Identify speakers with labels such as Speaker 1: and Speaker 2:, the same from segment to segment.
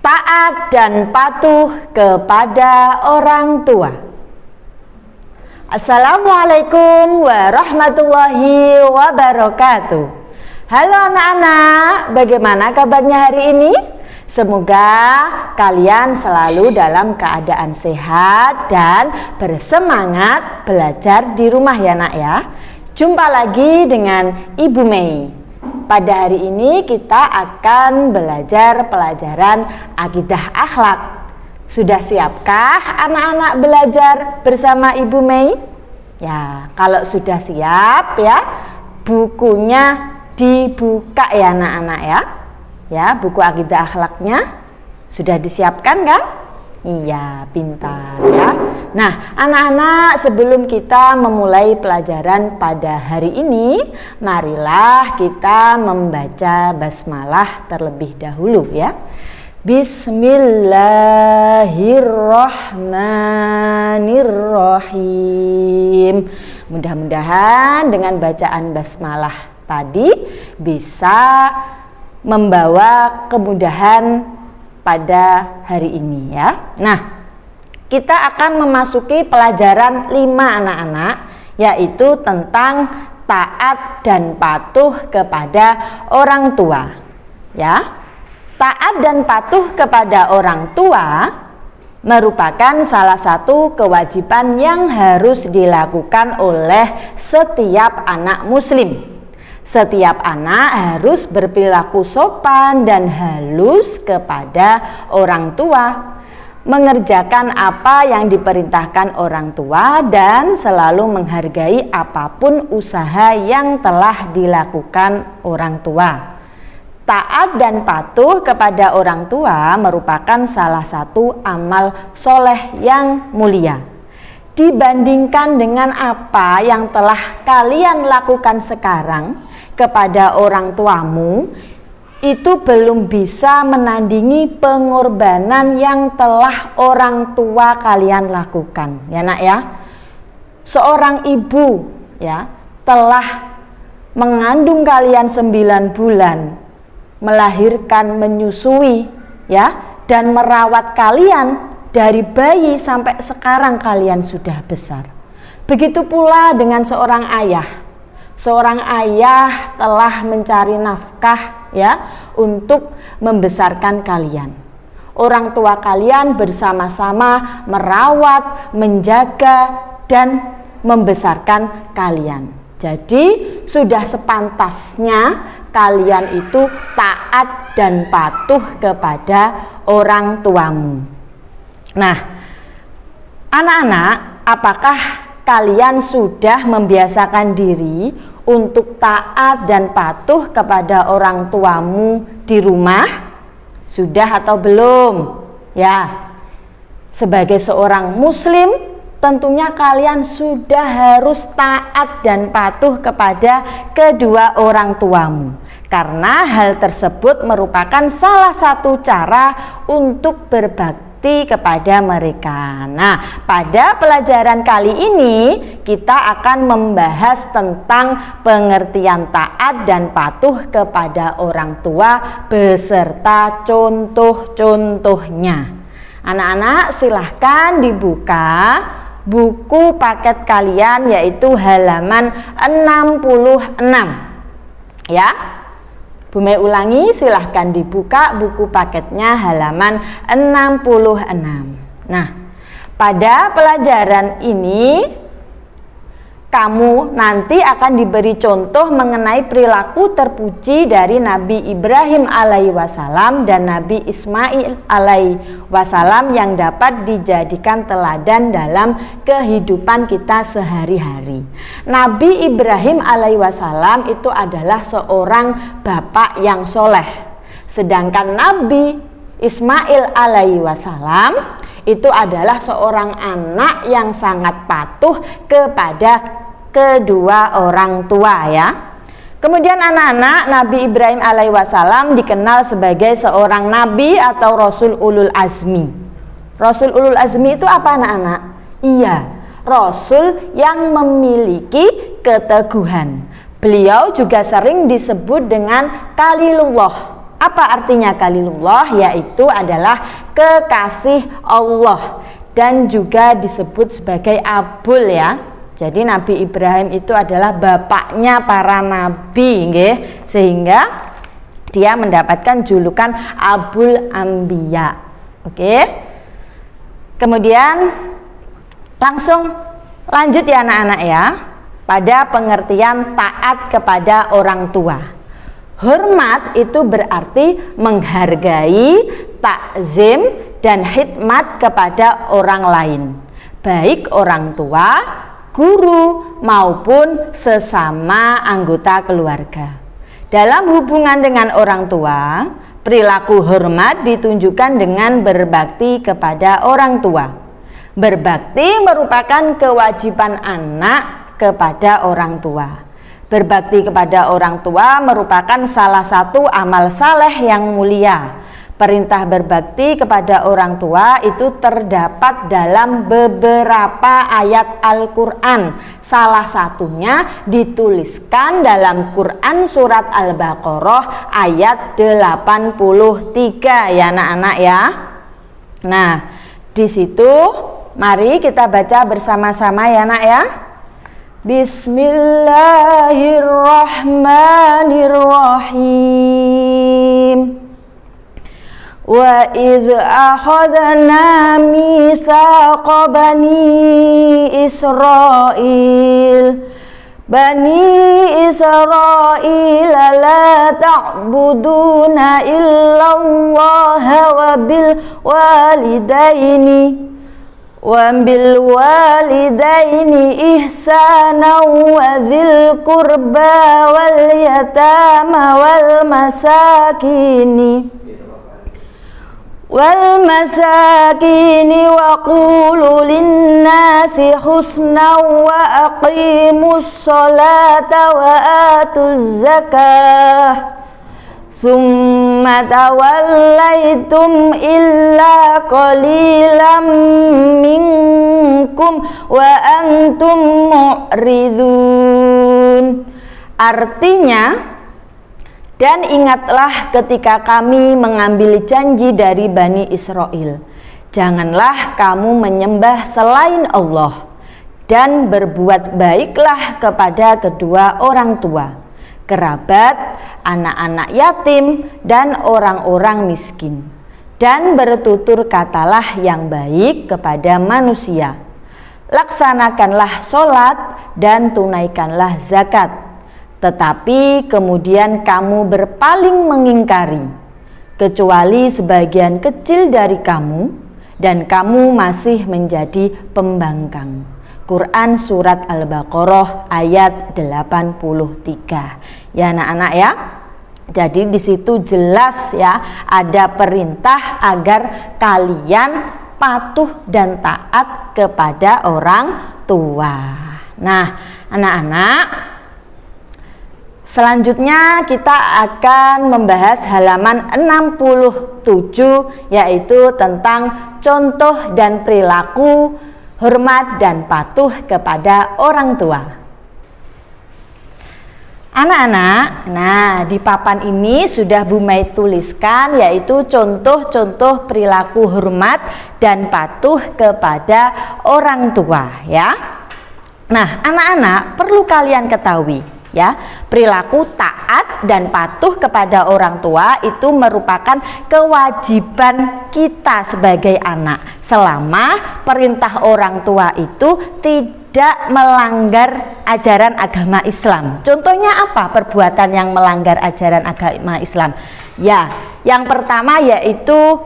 Speaker 1: Taat dan patuh kepada orang tua. Assalamualaikum warahmatullahi wabarakatuh. Halo anak-anak, bagaimana kabarnya hari ini? Semoga kalian selalu dalam keadaan sehat dan bersemangat belajar di rumah ya nak ya. Jumpa lagi dengan Ibu Mei. Pada hari ini kita akan belajar pelajaran akidah akhlak. Sudah siapkah anak-anak belajar bersama Ibu Mei? Ya, kalau sudah siap ya, bukunya dibuka ya anak-anak ya. Ya, buku akidah akhlaknya sudah disiapkan kan? Iya, pintar ya. Nah, anak-anak, sebelum kita memulai pelajaran pada hari ini, marilah kita membaca basmalah terlebih dahulu ya. Bismillahirrahmanirrahim. Mudah-mudahan dengan bacaan basmalah tadi bisa membawa kemudahan pada hari ini ya. Nah, kita akan memasuki pelajaran 5 anak-anak, yaitu tentang taat dan patuh kepada orang tua. Ya. Taat dan patuh kepada orang tua merupakan salah satu kewajiban yang harus dilakukan oleh setiap anak muslim. Setiap anak harus berperilaku sopan dan halus kepada orang tua, mengerjakan apa yang diperintahkan orang tua dan selalu menghargai apapun usaha yang telah dilakukan orang tua. Taat dan patuh kepada orang tua merupakan salah satu amal soleh yang mulia. Dibandingkan dengan apa yang telah kalian lakukan sekarang kepada orang tuamu, itu belum bisa menandingi pengorbanan yang telah orang tua kalian lakukan ya nak ya. Seorang ibu ya telah mengandung kalian 9 bulan, melahirkan, menyusui ya, dan merawat kalian dari bayi sampai sekarang kalian sudah besar. Begitu pula dengan seorang ayah. Seorang ayah telah mencari nafkah ya untuk membesarkan kalian. Orang tua kalian bersama-sama merawat, menjaga dan membesarkan kalian. Jadi sudah sepantasnya kalian itu taat dan patuh kepada orang tuamu. Nah, anak-anak, apakah kalian sudah membiasakan diri untuk taat dan patuh kepada orang tuamu di rumah? Sudah atau belum? Ya, sebagai seorang muslim, tentunya kalian sudah harus taat dan patuh kepada kedua orang tuamu, karena hal tersebut merupakan salah satu cara untuk berbakti kepada mereka. Nah, pada pelajaran kali ini kita akan membahas tentang pengertian taat dan patuh kepada orang tua beserta contoh-contohnya. Anak-anak, silahkan dibuka buku paket kalian, yaitu halaman 66 ya. Bu Mei ulangi, silahkan dibuka buku paketnya halaman 66. Nah, pada pelajaran ini kamu nanti akan diberi contoh mengenai perilaku terpuji dari Nabi Ibrahim alaihi wasallam dan Nabi Ismail alaihi wasallam yang dapat dijadikan teladan dalam kehidupan kita sehari-hari. Nabi Ibrahim alaihi wasallam itu adalah seorang bapak yang soleh, sedangkan Nabi Ismail alaihi wasallam itu adalah seorang anak yang sangat patuh kepada kedua orang tua ya. Kemudian anak-anak, Nabi Ibrahim alaihi wasallam dikenal sebagai seorang nabi atau rasul ulul azmi. Rasul ulul azmi itu apa anak-anak? Iya, rasul yang memiliki keteguhan. Beliau juga sering disebut dengan Khalilullah Apa artinya Khalilullah? Yaitu adalah kekasih Allah dan juga disebut sebagai Abul ya. Jadi Nabi Ibrahim itu adalah bapaknya para nabi, nggih. Sehingga dia mendapatkan julukan Abul Anbiya. Oke. Kemudian langsung lanjut ya anak-anak ya, pada pengertian taat kepada orang tua. Hormat itu berarti menghargai, takzim, dan khidmat kepada orang lain, baik orang tua, guru, maupun sesama anggota keluarga. Dalam hubungan dengan orang tua, perilaku hormat ditunjukkan dengan berbakti kepada orang tua. Berbakti merupakan kewajiban anak kepada orang tua. Berbakti kepada orang tua merupakan salah satu amal saleh yang mulia. Perintah berbakti kepada orang tua itu terdapat dalam beberapa ayat Al-Quran. Salah satunya dituliskan dalam Quran surat Al-Baqarah ayat 83 ya anak-anak ya. Nah, di situ mari kita baca bersama-sama ya anak ya. Bismillahirrahmanirrahim. Wa idh akhadna mitsaqa bani Israil la ta'buduna illallaha wa bil walidaini ihsana wa dzil qurba wal yatama wal masakini wa qulu linnasi husna wa aqimus salata wa atuz zakah summa tawallaitum illa qalilam minkum wa antum mu'ridun. Artinya, dan ingatlah ketika kami mengambil janji dari Bani Israel, janganlah kamu menyembah selain Allah, dan berbuat baiklah kepada kedua orang tua, kerabat, anak-anak yatim, dan orang-orang miskin, dan bertutur katalah yang baik kepada manusia. Laksanakanlah sholat dan tunaikanlah zakat. Tetapi kemudian kamu berpaling mengingkari, kecuali sebagian kecil dari kamu, dan kamu masih menjadi pembangkang. Quran surat Al-Baqarah ayat 83. Ya anak-anak ya. Jadi di situ jelas ya, ada perintah agar kalian patuh dan taat kepada orang tua. Nah, anak-anak, selanjutnya kita akan membahas halaman 67, yaitu tentang contoh dan perilaku hormat dan patuh kepada orang tua. Anak-anak, nah di papan ini sudah Bu Mai tuliskan, yaitu contoh-contoh perilaku hormat dan patuh kepada orang tua ya. Nah, anak-anak perlu kalian ketahui ya, perilaku taat dan patuh kepada orang tua itu merupakan kewajiban kita sebagai anak, selama perintah orang tua itu tidak melanggar ajaran agama Islam. Contohnya apa perbuatan yang melanggar ajaran agama Islam? Ya, yang pertama yaitu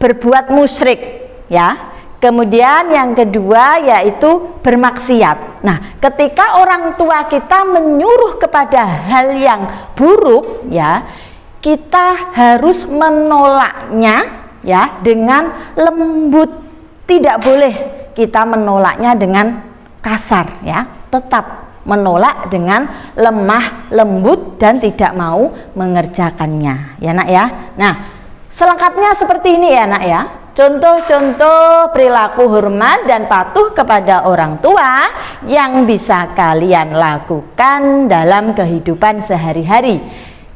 Speaker 1: berbuat musyrik ya. Kemudian yang kedua yaitu bermaksiat. Nah, ketika orang tua kita menyuruh kepada hal yang buruk ya, kita harus menolaknya ya dengan lembut. Tidak boleh kita menolaknya dengan kasar ya. Tetap menolak dengan lemah lembut dan tidak mau mengerjakannya ya nak ya. Nah, selengkapnya seperti ini ya nak ya. Contoh-contoh perilaku hormat dan patuh kepada orang tua yang bisa kalian lakukan dalam kehidupan sehari-hari.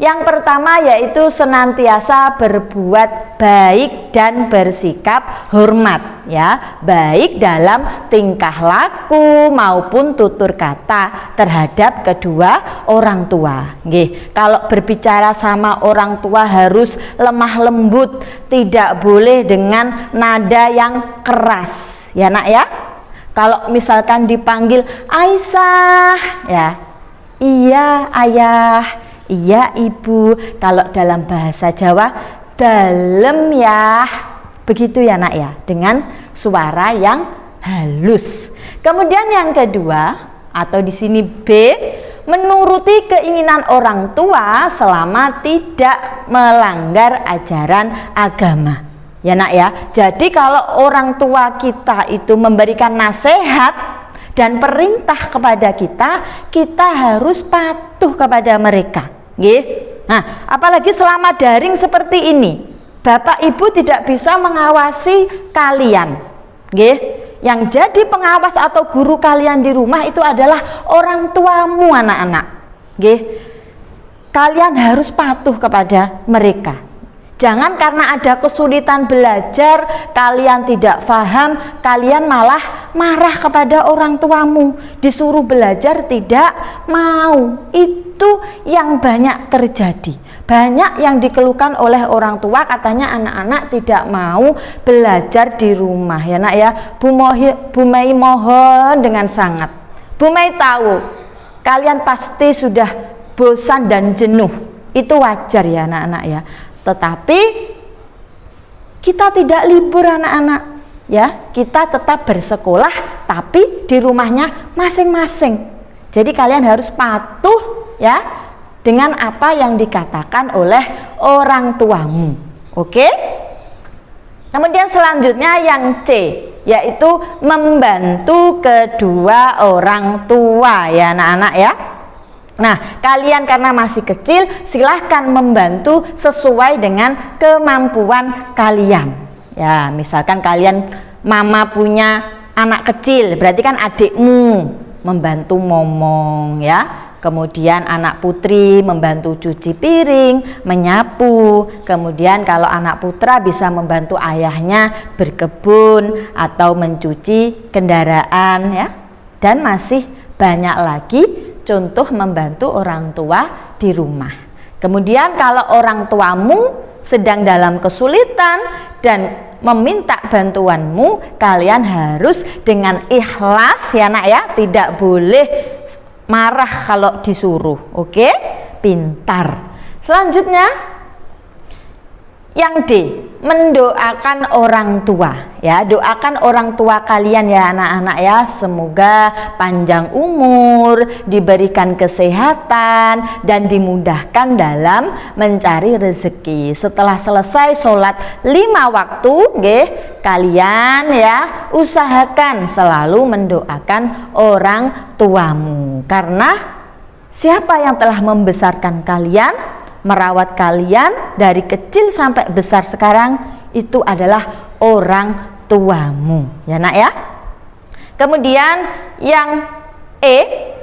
Speaker 1: Yang pertama yaitu senantiasa berbuat baik dan bersikap hormat, ya, baik dalam tingkah laku maupun tutur kata terhadap kedua orang tua. Nggih, kalau berbicara sama orang tua harus lemah lembut, tidak boleh dengan nada yang keras, ya Nak ya. Kalau misalkan dipanggil Aisyah, ya, iya ayah, iya ibu. Kalau dalam bahasa Jawa dalem ya, begitu ya Nak ya, dengan suara yang halus. Kemudian yang kedua atau di sini B, menuruti keinginan orang tua selama tidak melanggar ajaran agama. Ya Nak ya. Jadi kalau orang tua kita itu memberikan nasihat dan perintah kepada kita, kita harus patuh kepada mereka. Nggih. Nah, apalagi selama daring seperti ini, Bapak Ibu tidak bisa mengawasi kalian. Nggih. Yang jadi pengawas atau guru kalian di rumah itu adalah orang tuamu, anak-anak. Nggih. Kalian harus patuh kepada mereka. Jangan karena ada kesulitan belajar, kalian tidak paham, kalian malah marah kepada orang tuamu. Disuruh belajar tidak mau. Itu yang banyak terjadi. Banyak yang dikeluhkan oleh orang tua, katanya anak-anak tidak mau belajar di rumah. Ya Nak ya, Bu Mei mohon dengan sangat. Bu Mei tahu, kalian pasti sudah bosan dan jenuh. Itu wajar ya anak-anak ya. Tetapi kita tidak libur anak-anak ya, kita tetap bersekolah tapi di rumahnya masing-masing. Jadi kalian harus patuh ya dengan apa yang dikatakan oleh orang tuamu. Oke? Kemudian selanjutnya yang C, yaitu membantu kedua orang tua ya anak-anak ya. Nah, kalian karena masih kecil, silahkan membantu sesuai dengan kemampuan kalian. Ya, misalkan kalian mama punya anak kecil, berarti kan adikmu membantu ngomong ya. Kemudian anak putri membantu cuci piring, menyapu. Kemudian kalau anak putra bisa membantu ayahnya berkebun atau mencuci kendaraan ya. Dan masih banyak lagi contoh membantu orang tua di rumah. Kemudian kalau orang tuamu sedang dalam kesulitan dan meminta bantuanmu, kalian harus dengan ikhlas ya Nak ya, tidak boleh marah kalau disuruh. Oke? Pintar. Selanjutnya yang D, mendoakan orang tua ya. Doakan orang tua kalian ya anak-anak ya, semoga panjang umur, diberikan kesehatan dan dimudahkan dalam mencari rezeki. Setelah selesai sholat 5 waktu nggih, kalian ya usahakan selalu mendoakan orang tuamu, karena siapa yang telah membesarkan kalian, merawat kalian dari kecil sampai besar sekarang, itu adalah orang tuamu ya Nak ya. Kemudian yang E,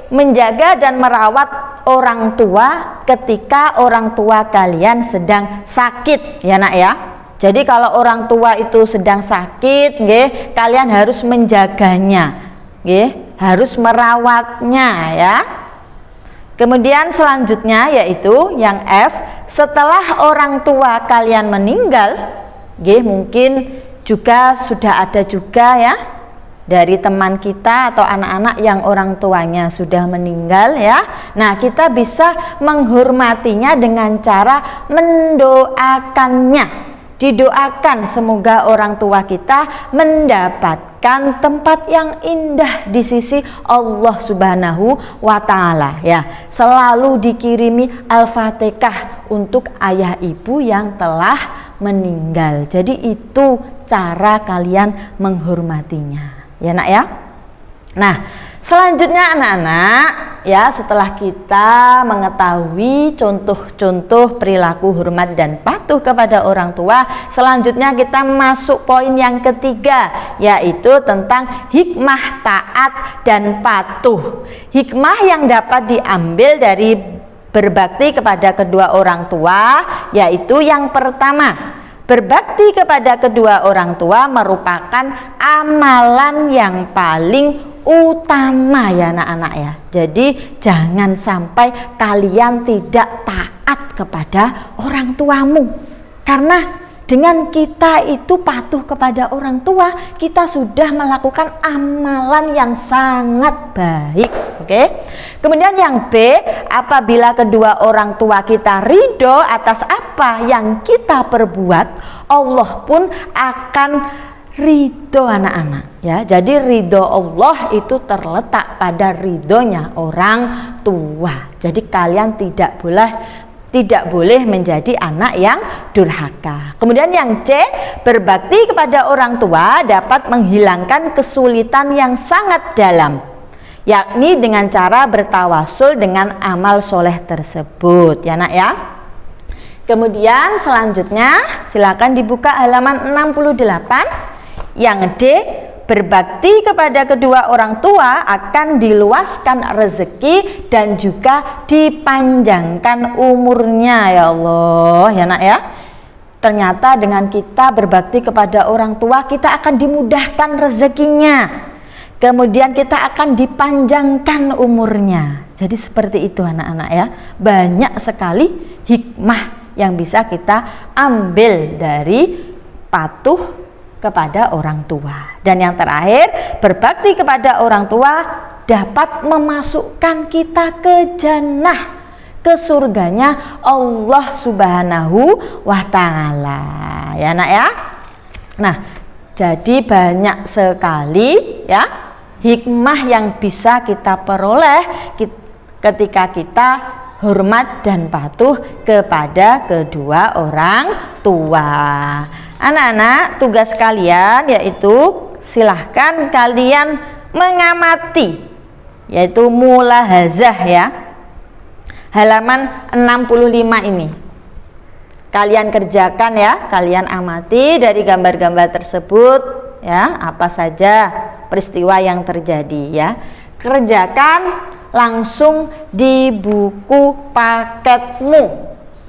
Speaker 1: menjaga dan merawat orang tua ketika orang tua kalian sedang sakit ya Nak ya. Jadi kalau orang tua itu sedang sakit nggih, kalian harus menjaganya nggih, harus merawatnya ya. Kemudian selanjutnya yaitu yang F, setelah orang tua kalian meninggal, mungkin juga sudah ada juga ya dari teman kita atau anak-anak yang orang tuanya sudah meninggal ya. Nah, kita bisa menghormatinya dengan cara mendoakannya. Didoakan semoga orang tua kita mendapatkan tempat yang indah di sisi Allah Subhanahu wa Ta'ala ya. Selalu dikirimi Al-Fatihah untuk ayah ibu yang telah meninggal. Jadi itu cara kalian menghormatinya ya Nak ya. Nah, selanjutnya anak-anak ya, setelah kita mengetahui contoh-contoh perilaku hormat dan patuh kepada orang tua, selanjutnya kita masuk poin yang ketiga, yaitu tentang hikmah taat dan patuh. Hikmah yang dapat diambil dari berbakti kepada kedua orang tua, yaitu yang pertama, berbakti kepada kedua orang tua merupakan amalan yang paling utama ya anak-anak ya. Jadi jangan sampai kalian tidak taat kepada orang tuamu, karena dengan kita itu patuh kepada orang tua, kita sudah melakukan amalan yang sangat baik. Oke. Kemudian yang B, apabila kedua orang tua kita ridho atas apa yang kita perbuat, Allah pun akan ridho anak-anak ya. Jadi ridho Allah itu terletak pada ridhonya orang tua. Jadi kalian tidak boleh menjadi anak yang durhaka. Kemudian yang C, berbakti kepada orang tua dapat menghilangkan kesulitan yang sangat dalam, yakni dengan cara bertawasul dengan amal soleh tersebut ya nak ya. Kemudian selanjutnya silakan dibuka halaman 68. Yang D, berbakti kepada kedua orang tua akan diluaskan rezeki dan juga dipanjangkan umurnya ya Allah ya nak ya. Ternyata dengan kita berbakti kepada orang tua, kita akan dimudahkan rezekinya, kemudian kita akan dipanjangkan umurnya. Jadi seperti itu anak-anak ya. Banyak sekali hikmah yang bisa kita ambil dari patuh kepada orang tua. Dan yang terakhir, berbakti kepada orang tua dapat memasukkan kita ke jannah, ke surganya Allah Subhanahu wa Ta'ala ya nak ya. Nah, jadi banyak sekali ya hikmah yang bisa kita peroleh ketika kita hormat dan patuh kepada kedua orang tua. Anak-anak, tugas kalian yaitu silahkan kalian mengamati, yaitu mulahazah ya, halaman 65 ini. Kalian kerjakan ya, kalian amati dari gambar-gambar tersebut ya, apa saja peristiwa yang terjadi ya. Kerjakan langsung di buku paketmu.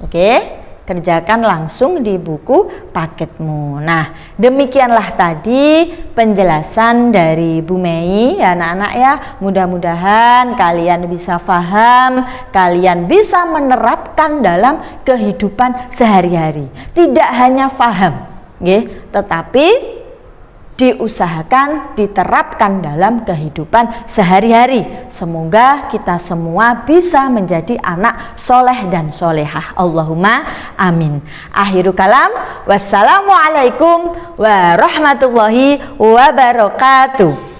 Speaker 1: Oke? Kerjakan langsung di buku paketmu. Nah, demikianlah tadi penjelasan dari Bu Mei ya anak-anak ya. Mudah-mudahan kalian bisa paham, kalian bisa menerapkan dalam kehidupan sehari-hari. Tidak hanya paham, tetapi diusahakan diterapkan dalam kehidupan sehari-hari. Semoga kita semua bisa menjadi anak soleh dan solehah. Allahumma amin. Akhiru kalam, wassalamualaikum warahmatullahi wabarakatuh.